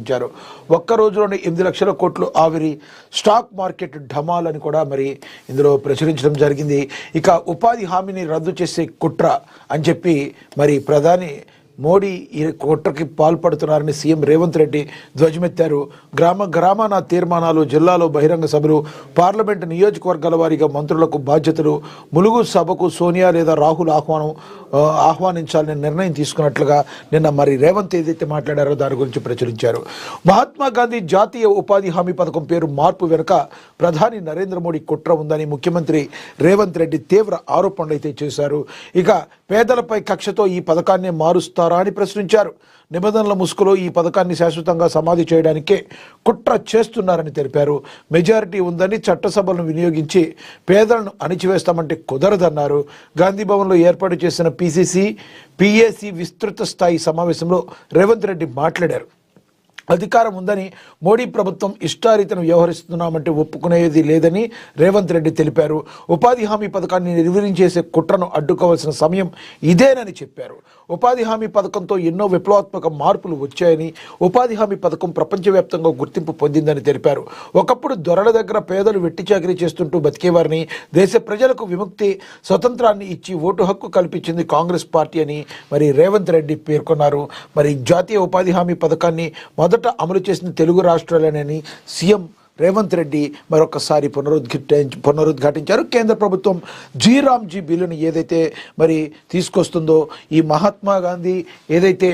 ఇచ్చారు. ఒక్క రోజులోనే 8 లక్షల కోట్లు ఆవిరి, స్టాక్ మార్కెట్ ఢమాల్ అని కూడా మరి ఇందులో ప్రచురించడం జరిగింది. ఇక ఉపాధి హామీని రద్దు చేసే కుట్ర అని చెప్పి మరి ప్రధాని మోడీ ఈ కుట్రకి పాల్పడుతున్నారని సీఎం రేవంత్ రెడ్డి ధ్వజమెత్తారు. గ్రామాన తీర్మానాలు, జిల్లాలో బహిరంగ సభలు, పార్లమెంటు నియోజకవర్గాల వారీగా మంత్రులకు బాధ్యతలు, ములుగు సభకు సోనియా లేదా రాహుల్ ఆహ్వానించాలని నిర్ణయం తీసుకున్నట్లుగా నిన్న మరి రేవంత్ ఏదైతే మాట్లాడారో దాని గురించి ప్రచురించారు. మహాత్మా గాంధీ జాతీయ ఉపాధి హామీ పథకం పేరు మార్పు వెనుక ప్రధాని నరేంద్ర మోడీ కుట్ర ఉందని ముఖ్యమంత్రి రేవంత్ రెడ్డి తీవ్ర ఆరోపణలు అయితే చేశారు. ఇక పేదలపై కక్షతో ఈ పథకాన్ని మారుస్తారా అని ప్రశ్నించారు. నిబంధనల ముసుగులో ఈ పథకాన్ని శాశ్వతంగా సమాధి చేయడానికే కుట్ర చేస్తున్నారని తెలిపారు. మెజారిటీ ఉందని చట్టసభలను వినియోగించి పేదలను అణిచివేస్తామంటే కుదరదన్నారు. గాంధీ భవన్లో ఏర్పాటు చేసిన పిఏసి విస్తృత స్థాయి సమావేశంలో రేవంత్ రెడ్డి మాట్లాడారు. అధికారం ఉందని మోడీ ప్రభుత్వం ఇష్టారీతను వ్యవహరిస్తున్నామంటే ఒప్పుకునేది లేదని రేవంత్ రెడ్డి తెలిపారు. ఉపాధి హామీ పథకాన్ని నిర్వీర్యం కుట్రను అడ్డుకోవాల్సిన సమయం ఇదేనని చెప్పారు. ఉపాధి హామీ పథకంతో ఎన్నో విప్లవాత్మక మార్పులు వచ్చాయని, ఉపాధి హామీ పథకం ప్రపంచవ్యాప్తంగా గుర్తింపు పొందిందని తెలిపారు. ఒకప్పుడు దొరల దగ్గర పేదలు వెట్టి చాకరీ చేస్తుంటూ బతికేవారిని దేశ ప్రజలకు విముక్తి, స్వతంత్రాన్ని ఇచ్చి ఓటు హక్కు కల్పించింది కాంగ్రెస్ పార్టీ అని మరి రేవంత్ రెడ్డి పేర్కొన్నారు. మరి జాతీయ ఉపాధి హామీ పథకాన్ని మొదట అమలు చేసిన తెలుగు రాష్ట్రాలనేని సీఎం రేవంత్ రెడ్డి మరొకసారి పునరుద్ఘాటించారు. కేంద్ర ప్రభుత్వం జీ బిల్లుని ఏదైతే మరి తీసుకొస్తుందో, ఈ మహాత్మా గాంధీ ఏదైతే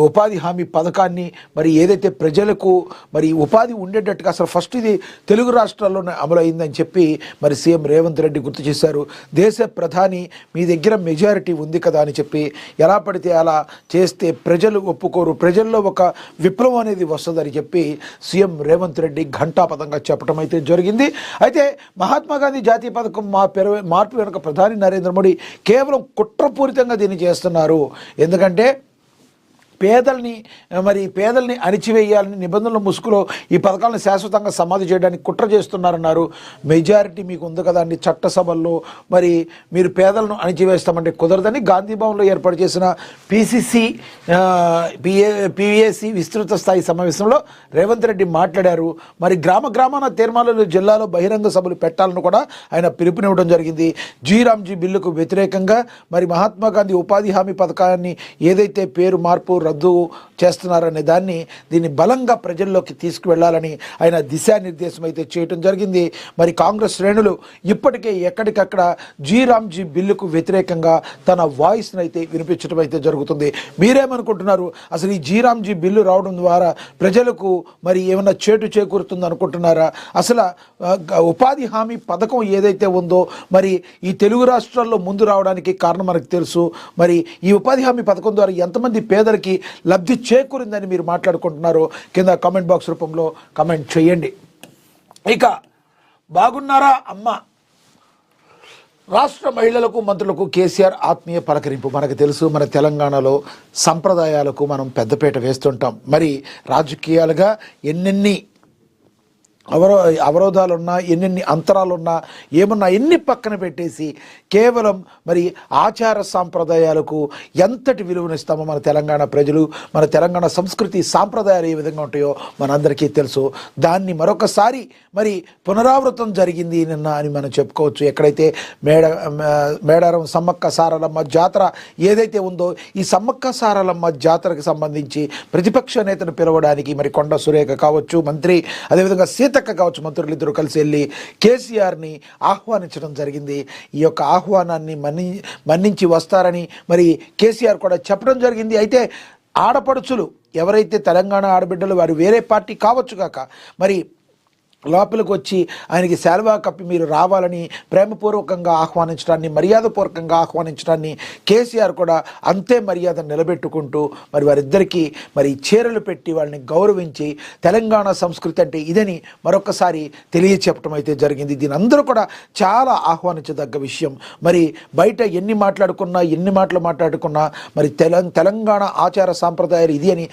ఉపాధి హామీ పథకాన్ని మరి ఏదైతే ప్రజలకు మరి ఉపాధి ఉండేటట్టుగా అసలు ఫస్ట్ ఇది తెలుగు రాష్ట్రాల్లోనే అమలు అయిందని చెప్పి మరి సీఎం రేవంత్ రెడ్డి గుర్తు చేశారు. దేశ ప్రధాని మీ దగ్గర మెజారిటీ ఉంది కదా అని చెప్పి ఎలా పడితే అలా చేస్తే ప్రజలు ఒప్పుకోరు, ప్రజల్లో ఒక విప్లవం అనేది వస్తుందని చెప్పి సీఎం రేవంత్ రెడ్డి ఘంటాపథంగా చెప్పడం అయితే జరిగింది. అయితే మహాత్మా గాంధీ జాతీయ పథకం మార్పు వెనుక ప్రధాని నరేంద్ర మోడీ కేవలం కుట్రపూరితంగా దీన్ని చేస్తున్నారు. ఎందుకంటే పేదల్ని అణిచివేయాలని నిబంధనల ముసుగులో ఈ పథకాలను శాశ్వతంగా సమాధి చేయడానికి కుట్ర చేస్తున్నారన్నారు. మెజారిటీ మీకు ఉంది కదా అండి చట్టసభల్లో, మరి మీరు పేదలను అణిచివేస్తామంటే కుదరదని గాంధీ భవన్లో ఏర్పాటు చేసిన పిఏసి విస్తృత స్థాయి సమావేశంలో రేవంత్ రెడ్డి మాట్లాడారు. మరి గ్రామాన తీర్మానాలు, జిల్లాలో బహిరంగ సభలు పెట్టాలని కూడా ఆయన పిలుపునివ్వడం జరిగింది. జీ బిల్లుకు వ్యతిరేకంగా మరి మహాత్మా గాంధీ ఉపాధి హామీ పథకాన్ని ఏదైతే పేరు మార్పు రద్దు చేస్తున్నారనే దీన్ని బలంగా ప్రజల్లోకి తీసుకువెళ్లాలని ఆయన దిశానిర్దేశం అయితే చేయటం జరిగింది. మరి కాంగ్రెస్ శ్రేణులు ఇప్పటికే ఎక్కడికక్కడ జీ బిల్లుకు వ్యతిరేకంగా తన వాయిస్ని అయితే వినిపించడం అయితే జరుగుతుంది. మీరేమనుకుంటున్నారు? అసలు ఈ జీ బిల్లు రావడం ద్వారా ప్రజలకు మరి ఏమైనా చేటు చేకూరుతుంది అనుకుంటున్నారా? అసలు ఉపాధి హామీ పథకం ఏదైతే ఉందో మరి ఈ తెలుగు రాష్ట్రాల్లో ముందు రావడానికి కారణం మనకు తెలుసు. మరి ఈ ఉపాధి హామీ పథకం ద్వారా ఎంతమంది పేదలకి లబ్ధి చేకూరిందని మీరు మాట్లాడుకుంటున్నారు? కింద కామెంట్ బాక్స్ రూపంలో కామెంట్ చేయండి. ఇక బాగున్నారా అమ్మ? రాష్ట్ర మహిళలకు, మంత్రులకు కేసీఆర్ ఆత్మీయ పలకరింపు. మనకు తెలుసు, మన తెలంగాణలో సంప్రదాయాలకు మనం పెద్దపీట వేస్తుంటాం. మరి రాజకీయాలుగా ఎన్నెన్ని అవరోధాలున్నా, ఎన్నెన్ని అంతరాలున్నా, ఏమన్నా ఎన్ని పక్కన పెట్టేసి కేవలం మరి ఆచార సాంప్రదాయాలకు ఎంతటి విలువనిస్తామో మన తెలంగాణ ప్రజలు, మన తెలంగాణ సంస్కృతి సాంప్రదాయాలు ఏ విధంగా ఉంటాయో మనందరికీ తెలుసు. దాన్ని మరొకసారి మరి పునరావృతం జరిగింది నిన్న అని మనం చెప్పుకోవచ్చు. ఎక్కడైతే మేడారం సమ్మక్క సారలమ్మ జాతర ఏదైతే ఉందో, ఈ సమ్మక్క సారలమ్మ జాతరకు సంబంధించి ప్రతిపక్ష నేతను పిలవడానికి మరి కొండ సురేఖ కావచ్చు, మంత్రి, అదేవిధంగా సీతక్క కావచ్చు, మంత్రులిద్దరూ కలిసి వెళ్ళి కేసీఆర్ని ఆహ్వానించడం జరిగింది. ఈ యొక్క ఆహ్వానాన్ని మన్నించి వస్తారని మరి కేసీఆర్ కూడా చెప్పడం జరిగింది. అయితే ఆడపడుచులు ఎవరైతే తెలంగాణ ఆడబిడ్డలు వారు వేరే పార్టీ కావచ్చు కాక మరి లోపలికి వచ్చి ఆయనకి శాల్వా కప్పి మీరు రావాలని ప్రేమపూర్వకంగా ఆహ్వానించడాన్ని, మర్యాదపూర్వకంగా ఆహ్వానించడాన్ని కేసీఆర్ కూడా అంతే మర్యాద నిలబెట్టుకుంటూ మరి వారిద్దరికీ మరి చీరలు పెట్టి వాళ్ళని గౌరవించి తెలంగాణ సంస్కృతి అంటే ఇదని మరొకసారి తెలియచెప్పడం అయితే జరిగింది. దీని అందరూ కూడా చాలా ఆహ్వానించదగ్గ విషయం. మరి బయట ఎన్ని మాటలు మాట్లాడుకున్నా మరి తెలంగాణ ఆచార సాంప్రదాయాలు ఇది అని